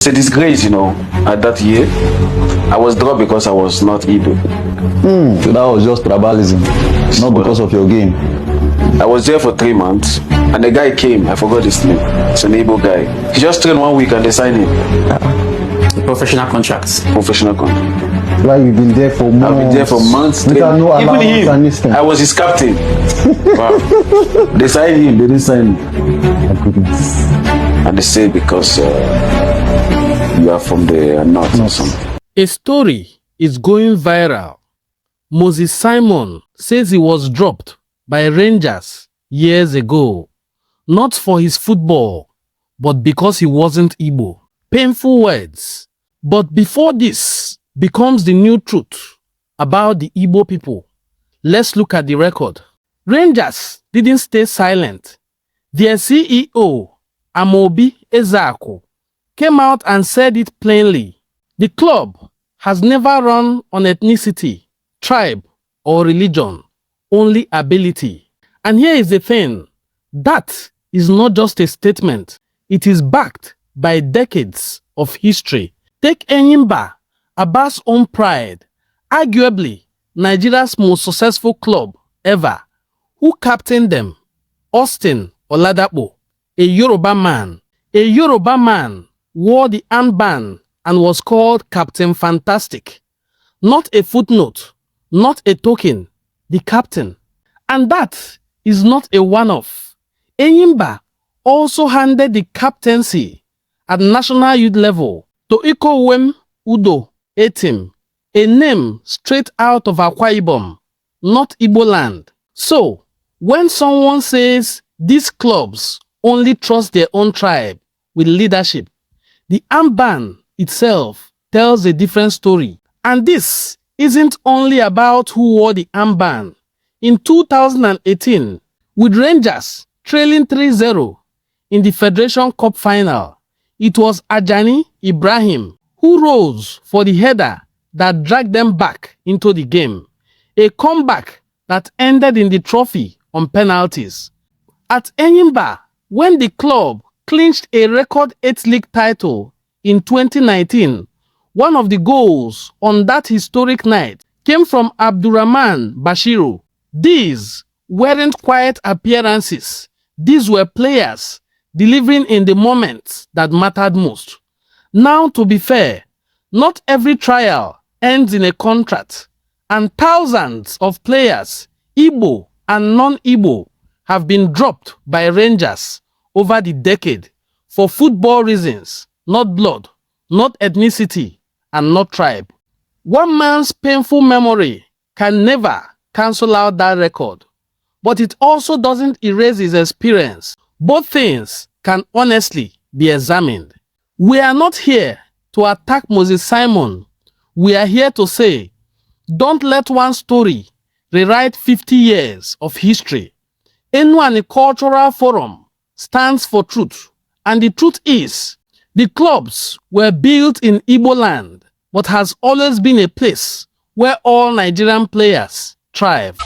It's a disgrace, at that year. I was dropped because I was not Igbo. So that was just tribalism, not because of your game. I was there for 3 months, and the guy came, I forgot his name. It's an Igbo guy. He just trained 1 week and they signed him. Professional contracts. Professional contract. Why you've been there for months? I've been there for months. Even him, I was his captain. Wow. They signed him, they didn't sign him. My goodness. And they say because you are from the north or something. A story is going viral. Moses Simon says he was dropped by Rangers years ago, not for his football, but because he wasn't Igbo. Painful words. But before this becomes the new truth about the Igbo people, let's look at the record. Rangers didn't stay silent. Their CEO, Amobi Ezeaku, came out and said it plainly. The club has never run on ethnicity, tribe, or religion, only ability. And here is the thing, that is not just a statement, it is backed by decades of history. Take Enyimba, Abbas' own pride, arguably Nigeria's most successful club ever. Who captained them? Augustine Oladapo, a Yoruba man. A Yoruba man wore the armband and was called Captain Fantastic. Not a footnote, not a token, the captain. And that is not a one-off. Enyimba also handed the captaincy at national youth level to Ikouwem Udo Utin, a name straight out of Akwa Ibom, not Igbo land. So, when someone says these clubs only trust their own tribe with leadership, the armband itself tells a different story. And this isn't only about who wore the armband. In 2018, with Rangers trailing 3-0 in the Federation Cup final, it was Ajani Ibrahim who rose for the header that dragged them back into the game. A comeback that ended in the trophy on penalties. At Enyimba, when the club clinched a record 8th league title in 2019, one of the goals on that historic night came from Abdulrahman Bashir. These weren't quiet appearances. These were players delivering in the moments that mattered most. Now, to be fair, not every trial ends in a contract, and thousands of players, Igbo and non-Igbo, have been dropped by Rangers over the decade for football reasons, not blood, not ethnicity, and not tribe. One man's painful memory can never cancel out that record, but it also doesn't erase his experience. Both things can honestly be examined. We are not here to attack Moses Simon. We are here to say, don't let one story rewrite 50 years of history. Enuani Cultural Forum stands for truth, and the truth is, the clubs were built in Igbo land, but has always been a place where all Nigerian players thrive.